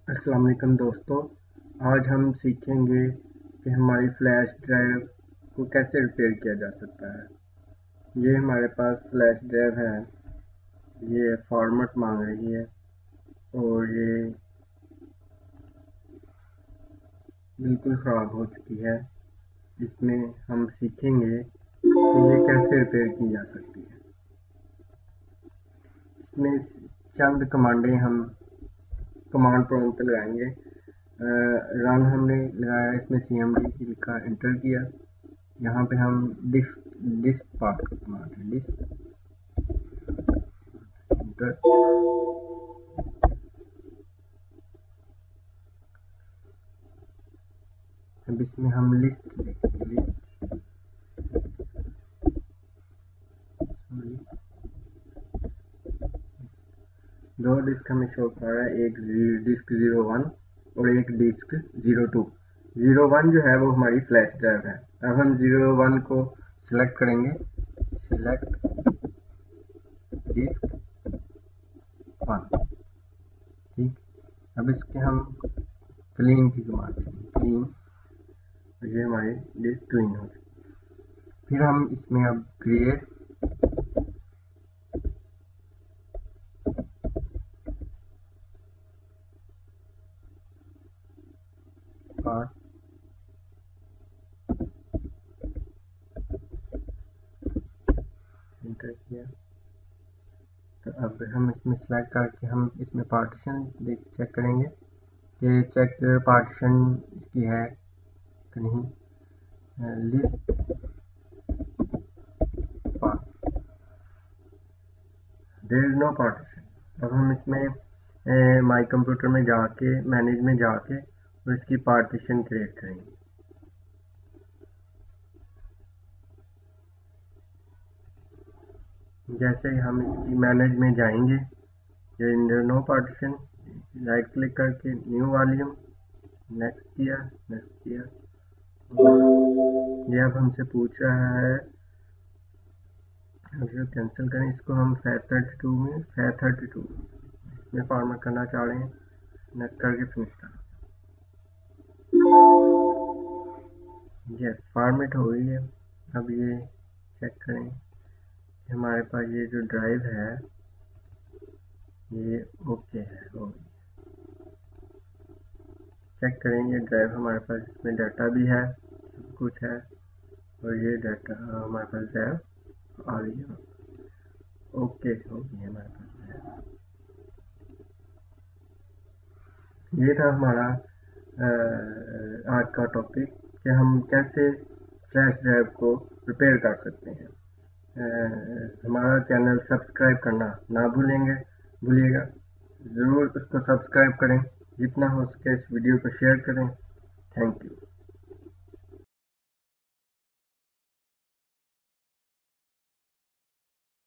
अस्सलाम वालेकुम दोस्तों, आज हम सीखेंगे कि हमारी फ्लैश ड्राइव को कैसे रिपेयर किया जा सकता है। ये हमारे पास फ्लैश ड्राइव है, ये फॉर्मेट मांग रही है और ये बिल्कुल ख़राब हो चुकी है। इसमें हम सीखेंगे कि ये कैसे रिपेयर की जा सकती है। इसमें चंद कमांडें हम कमांड प्रॉम्प्ट पे लगाएंगे। रन हमने लगाया, इसमें cmd लिखा, एंटर किया। यहाँ पे हम डिस्क पार्ट का कमांड है, डिस्क एंटर। अब इसमें हम लिस्ट देखेंगे, लिस्ट सॉरी दो डिस्क हमें शो कर रहा है, एक डिस्क 01 और एक डिस्क 02। 01 जो है वो हमारी फ्लैश ड्राइव है। अब हम 01 को सिलेक्ट करेंगे, सिलेक्ट डिस्क 1। ठीक, अब इसके हम क्लीन की कमांड देंगे, क्लीन। ये हमारी डिस्क क्लीन हो चुकी। फिर हम इसमें अब क्रिएट पार्ट एंटर किया। तो अब हम इसमें सेलेक्ट करके हम इसमें पार्टीशन चेक करेंगे कि चेक पार्टीशन इसकी है कि नहीं। List part, there is no partition. अब हम इसमें माई कंप्यूटर में जाके, मैनेज में जाके और इसकी पार्टीशन क्रिएट करेंगे। जैसे ही हम इसकी मैनेज में जाएंगे, ये नो पार्टीशन, राइट क्लिक करके न्यू वॉल्यूम, नेक्स्ट किया, नेक्स्ट किया। ये अब हमसे पूछ रहा है, अगर कैंसिल करें इसको, हम FAT32 में FAT32 में फॉर्मेट करना चाह रहे हैं। नेक्स्ट करके फिनिश करें। यस, फॉर्मेट हो गई है। अब ये चेक करें कि हमारे पास ये जो ड्राइव है ये ओके है, हो गई। चेक करें, ये ड्राइव हमारे पास, इसमें डाटा भी है, सब कुछ है और ये डाटा हमारे पास ड्राइव आ गई है, ओके हो गई है हमारे पास ड्राइव। ये था हमारा आज का टॉपिक कि हम कैसे फ्लैश ड्राइव को रिपेयर कर सकते हैं। हमारा चैनल सब्सक्राइब करना ना भूलिएगा। ज़रूर उसको सब्सक्राइब करें, जितना हो सके इस वीडियो को शेयर करें। Thank you.